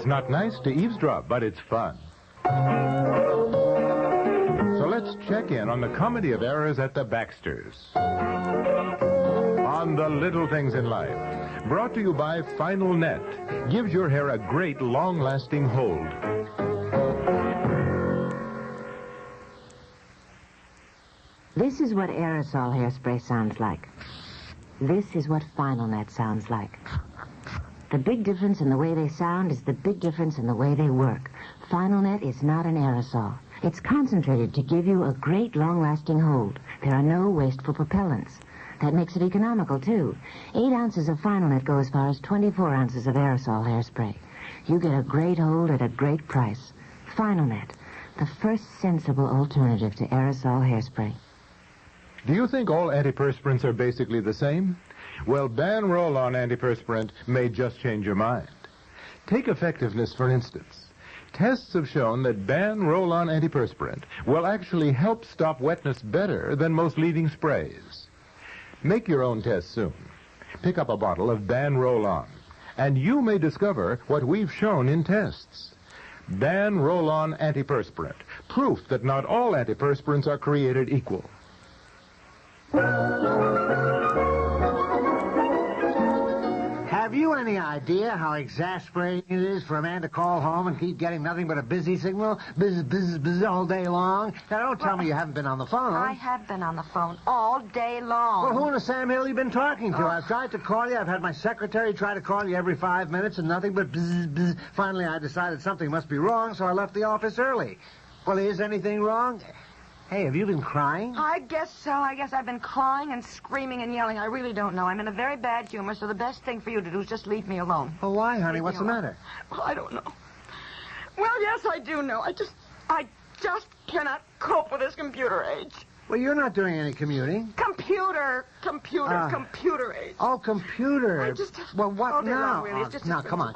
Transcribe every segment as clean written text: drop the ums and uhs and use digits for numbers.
It's not nice to eavesdrop, but it's fun. So let's check in on the comedy of errors at the Baxters. On the little things in life. Brought to you by Final Net. Gives your hair a great, long-lasting hold. This is what aerosol hairspray sounds like. This is what Final Net sounds like. The big difference in the way they sound is the big difference in the way they work. Final Net is not an aerosol. It's concentrated to give you a great, long-lasting hold. There are no wasteful propellants. That makes it economical, too. 8 ounces of Final Net go as far as 24 ounces of aerosol hairspray. You get a great hold at a great price. Final Net, the first sensible alternative to aerosol hairspray. Do you think all antiperspirants are basically the same? Well, Ban Roll-On antiperspirant may just change your mind. Take effectiveness, for instance. Tests have shown that Ban Roll-On antiperspirant will actually help stop wetness better than most leading sprays. Make your own test soon. Pick up a bottle of Ban Roll-On, and you may discover what we've shown in tests. Ban Roll-On antiperspirant, proof that not all antiperspirants are created equal. Have you any idea how exasperating it is for a man to call home and keep getting nothing but a busy signal? Buzz all day long? Now, don't tell me you haven't been on the phone. I have been on the phone all day long. Well, who in the Sam Hill you been talking to? I've tried to call you. I've had my secretary try to call you every 5 minutes and nothing but buzz. Finally, I decided something must be wrong, so I left the office early. Well, is anything wrong? Hey, have you been crying? I guess so. I guess I've been crying and screaming and yelling. I really don't know. I'm in a very bad humor, so the best thing for you to do is just leave me alone. Well, why, honey? What's the matter? Well, I don't know. Well, yes, I do know. I just cannot cope with this computer age. Well, you're not doing any commuting. Computer age. Oh, computer. I just... Well, what now? Really. It's just now, come on.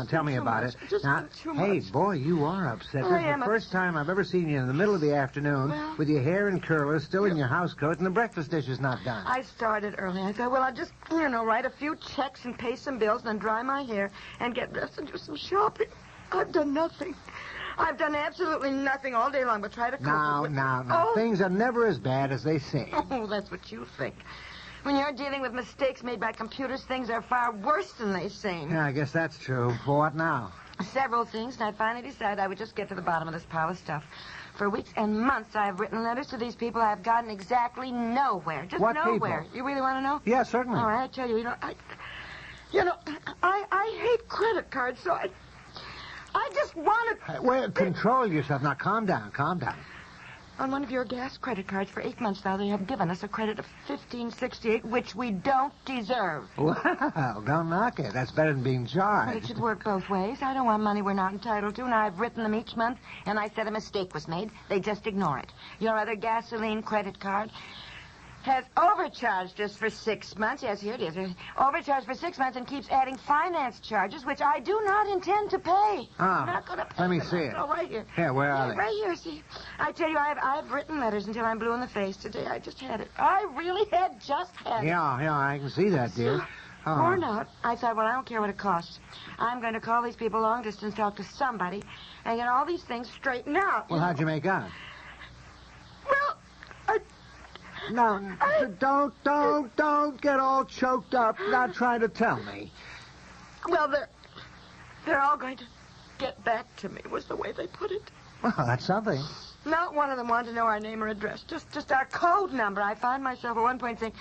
Tell me about it. Now, hey, boy, you are upset. This is the first time I've ever seen you in the middle of the afternoon with your hair in curlers, still in your house coat, and the breakfast dish is not done. I started early. I thought, well, I'll just, write a few checks and pay some bills, and then dry my hair and get dressed and do some shopping. I've done nothing. I've done absolutely nothing all day long but try to cope with... Now. Oh. Things are never as bad as they seem. Oh, that's what you think. When you're dealing with mistakes made by computers, things are far worse than they seem. Yeah, I guess that's true. For what now? Several things, and I finally decided I would just get to the bottom of this pile of stuff. For weeks and months, I've written letters to these people. I've gotten exactly nowhere. Just what nowhere. People? You really want to know? Yeah, certainly. All right, I tell you, I hate credit cards, so I just wanted... Well, control yourself. Now, calm down. On one of your gas credit cards for 8 months now, they have given us a credit of $15.68, which we don't deserve. Well, don't knock it. That's better than being charged. But it should work both ways. I don't want money we're not entitled to, and I've written them each month, and I said a mistake was made. They just ignore it. Your other gasoline credit card has overcharged us for 6 months. Yes, here it is. Overcharged for 6 months and keeps adding finance charges, which I do not intend to pay. I'm not going to pay. Let me see it. Oh, right here. Yeah, where are they? Right here, see. I tell you, I've written letters until I'm blue in the face today. I just had it. I really had just had it. Yeah, I can see that, dear. Worn out. I thought, well, I don't care what it costs. I'm going to call these people long distance, talk to somebody, and get all these things straightened out. Well, how'd you make out? Well, No, don't get all choked up. Not trying to tell me. Well, they're all going to get back to me, was the way they put it. Well, that's something. Not one of them wanted to know our name or address, just our code number. I found myself at one point saying,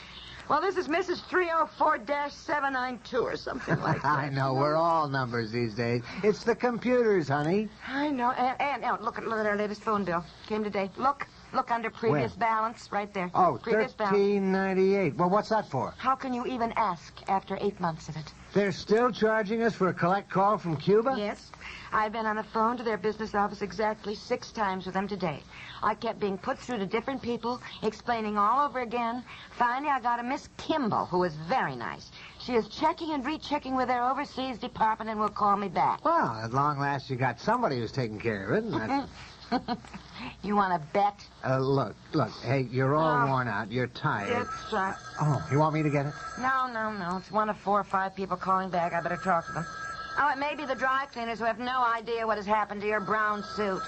well, this is Mrs. 304-792 or something like that. I know, we're all numbers these days. It's the computers, honey. I know, and look at our latest phone bill. Came today. Look under previous balance, right there. Oh, previous $13.98. Well, what's that for? How can you even ask after 8 months of it? They're still charging us for a collect call from Cuba? Yes. I've been on the phone to their business office exactly 6 times with them today. I kept being put through to different people, explaining all over again. Finally, I got a Miss Kimball, who is very nice. She is checking and rechecking with their overseas department and will call me back. Well, at long last, you got somebody who's taking care of it. And You want to bet? Look, hey, you're all worn out. You're tired. It's, Oh, you want me to get it? No. It's one of 4 or 5 people calling back. I better talk to them. Oh, it may be the dry cleaners who have no idea what has happened to your brown suit.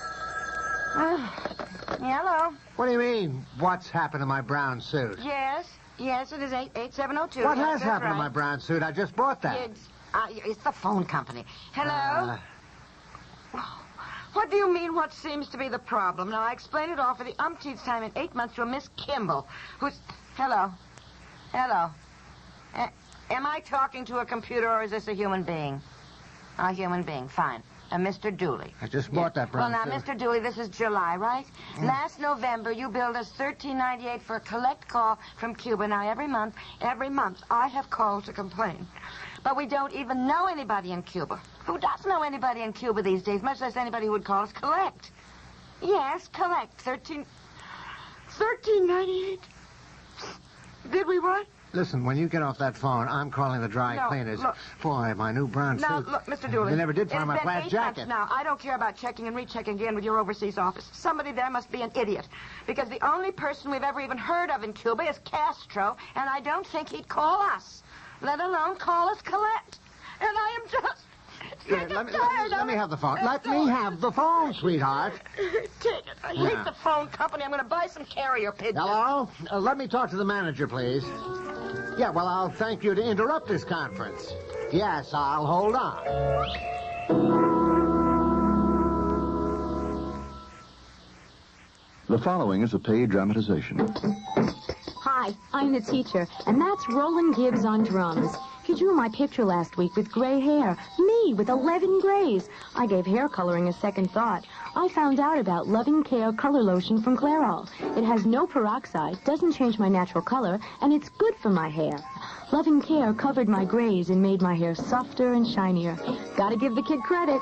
Hello. What do you mean, what's happened to my brown suit? Yes, it is 8702. What Yes, has that's happened to right. my brown suit? I just bought that. It's the phone company. Hello? What do you mean, what seems to be the problem? Now, I explained it all for the umpteenth time in 8 months to a Miss Kimball, who's... Hello? Am I talking to a computer, or is this a human being? A human being, fine. Mr. Dooley. I just bought that brown Well, now, suit. Mr. Dooley, this is July, right? Last November, you billed us $13.98 for a collect call from Cuba. Now, every month, I have called to complain. But we don't even know anybody in Cuba. Who does know anybody in Cuba these days, much less anybody who would call us collect? Yes, collect. $13.98. Did we what? Listen, when you get off that phone, I'm calling the dry cleaners. Look. Boy, my new brown Now, suit. look, Mr. Dooley. They never did find my It's been plaid 8 jacket. months now. I don't care about checking and rechecking again with your overseas office. Somebody there must be an idiot. Because the only person we've ever even heard of in Cuba is Castro, and I don't think he'd call us, let alone call us collect. And I am just... Let me have the phone. Let me have the phone, sweetheart. Take it. I hate the phone company. I'm going to buy some carrier pigeons. Hello? Let me talk to the manager, please. Yeah, well, I'll thank you to interrupt this conference. Yes, I'll hold on. The following is a paid dramatization. Hi, I'm the teacher, and that's Roland Gibbs on drums. He drew my picture last week with gray hair. Me, with 11 grays. I gave hair coloring a second thought. I found out about Loving Care Color Lotion from Clairol. It has no peroxide, doesn't change my natural color, and it's good for my hair. Loving Care covered my grays and made my hair softer and shinier. Gotta give the kid credit.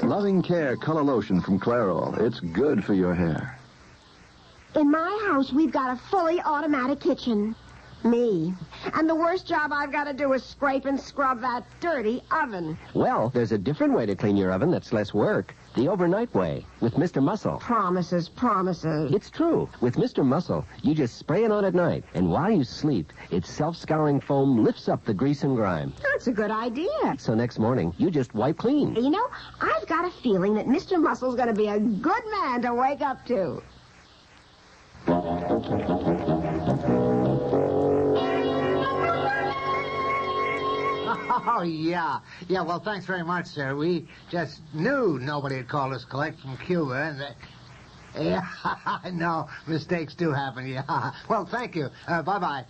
Loving Care Color Lotion from Clairol. It's good for your hair. In my house, we've got a fully automatic kitchen. Me. And the worst job I've got to do is scrape and scrub that dirty oven. Well, there's a different way to clean your oven that's less work. The overnight way, with Mr. Muscle. Promises. It's true. With Mr. Muscle, you just spray it on at night, and while you sleep, its self-scouring foam lifts up the grease and grime. That's a good idea. So next morning, you just wipe clean. You know, I've got a feeling that Mr. Muscle's going to be a good man to wake up to. Oh, yeah. Yeah, well, thanks very much, sir. We just knew nobody had called us collect from Cuba, and... Yeah, no, mistakes do happen, yeah. Well, thank you. Bye-bye.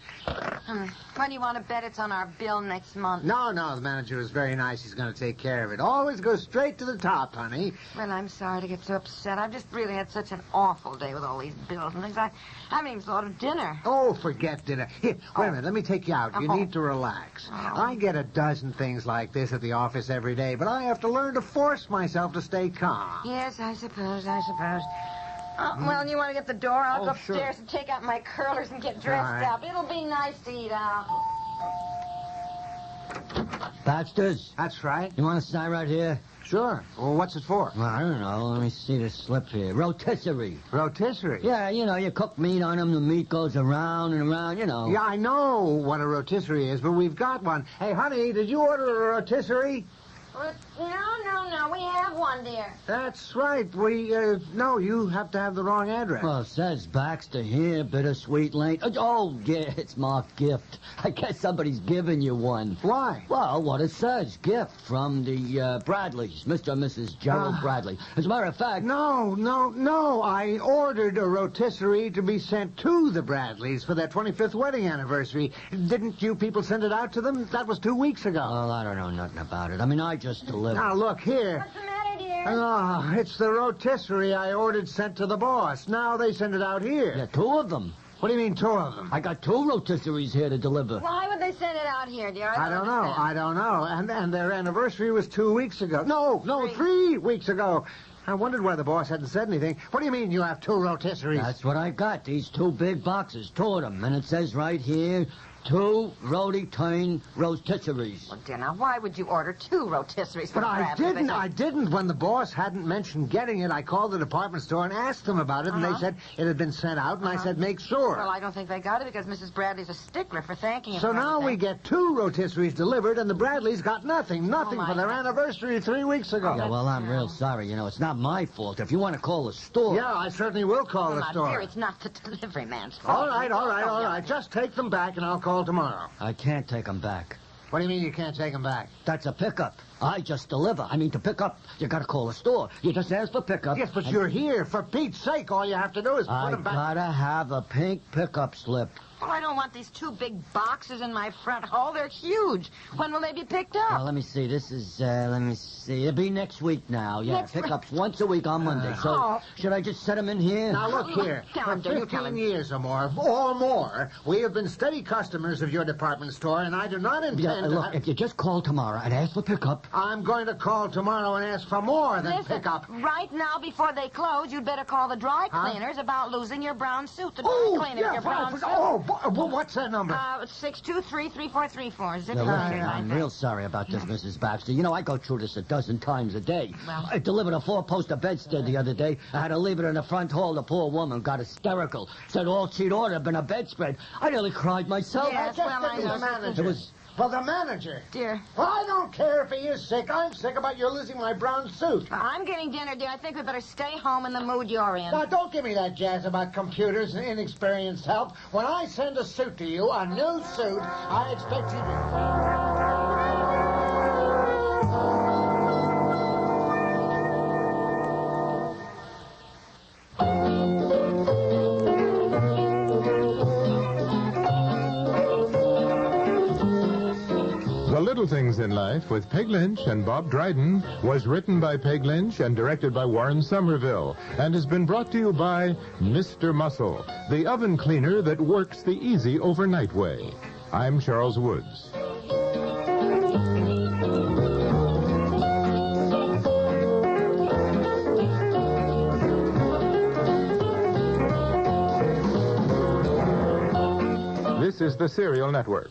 When do you want to bet it's on our bill next month? No, the manager is very nice. He's going to take care of it. Always go straight to the top, honey. Well, I'm sorry to get so upset. I've just really had such an awful day with all these bills and things. I haven't even thought of dinner. Oh, forget dinner. Here, wait a minute. Let me take you out. You need to relax. I get a dozen things like this at the office every day, but I have to learn to force myself to stay calm. Yes, I suppose. Well, you want to get the door? I'll go upstairs sure. and take out my curlers and get dressed right. up. It'll be nice to eat out. Baxter's? That's right. You want to sign right here? Sure. Well, what's it for? Well, I don't know. Let me see the slip here. Rotisserie. Rotisserie? Yeah, you cook meat on them. The meat goes around and around, Yeah, I know what a rotisserie is, but we've got one. Hey, honey, did you order a rotisserie? No, we have one, dear. That's right. No, you have to have the wrong address. Well, it says Baxter here, Bittersweet Lane. Oh, yeah, it's marked gift. I guess somebody's giving you one. Why? Well, what it says, gift from the Bradleys, Mr. and Mrs. Gerald Bradley. As a matter of fact... No. I ordered a rotisserie to be sent to the Bradleys for their 25th wedding anniversary. Didn't you people send it out to them? That was 2 weeks ago. Well, I don't know nothing about it. I mean, I just delivered. Now, look here. What's the matter, dear? Oh, it's the rotisserie I ordered sent to the boss. Now they send it out here. Yeah, 2 of them. What do you mean, 2 of them? I got 2 rotisseries here to deliver. Why would they send it out here, dear? I don't know. And their anniversary was 2 weeks ago. No, 3 weeks ago. I wondered why the boss hadn't said anything. What do you mean you have 2 rotisseries? That's what I got. These 2 big boxes, 2 of them. And it says right here, 2 roti-tine rotisseries. Well, dear, now, why would you order 2 rotisseries for But I Bradley? didn't. When the boss hadn't mentioned getting it, I called the department store and asked them about it, and they said it had been sent out, and I said, make sure. Well, I don't think they got it because Mrs. Bradley's a stickler for thanking you. So for now we everything. get 2 rotisseries delivered, and the Bradleys got nothing my for their God. anniversary 3 weeks ago. Yeah, well, I'm real sorry. You know, it's not my fault. If you want to call the store... Yeah, I certainly will call Well, the now, store. dear, it's not the delivery man's fault. All right. Just take them back, and I'll call tomorrow. I can't take them back. What do you mean you can't take them back? That's a pickup. I just deliver. I mean, to pick up, you got to call the store. You just ask for pickup. Yes, but you're here. For Pete's sake, all you have to do is put I them back. gotta have a pink pickup slip. Well, I don't want these 2 big boxes in my front hall. They're huge. When will they be picked up? Well, let me see. This is, It'll be next week now. Yeah, Next week? pickups once a week on Monday. So, should I just set them in here? Now, look here. Tell For him, dear, you tell 15 him. years or more, we have been steady customers of your department store, and I do not intend Yeah, to... look, if you just call tomorrow and ask for pickup... I'm going to call tomorrow and ask for more than Listen, pickup. right now, before they close, you'd better call the dry cleaners about losing your brown suit. The dry Oh, cleaners, yeah, your brown suit. what's that number? 623-3434. Zip Now, it listen, right here, I'm real sorry about this, Mrs. Baxter. You know, I go through this a dozen times a day. Well- I delivered a 4-poster bedstead the other day. I had to leave it in the front hall. The poor woman got hysterical. Said all she'd ordered had been a bedspread. I nearly cried myself. Yes, well, I know. The manager. It was... Well, the manager. Dear, Well, I don't care if he is sick. I'm sick about you losing my brown suit. I'm getting dinner, dear. I think we better stay home in the mood you're in. Now, don't give me that jazz about computers and inexperienced help. When I send a suit to you, a new suit, I expect you to... The Little Things in Life with Peg Lynch and Bob Dryden was written by Peg Lynch and directed by Warren Somerville and has been brought to you by Mr. Muscle, the oven cleaner that works the easy overnight way. I'm Charles Woods. This is the Serial Network.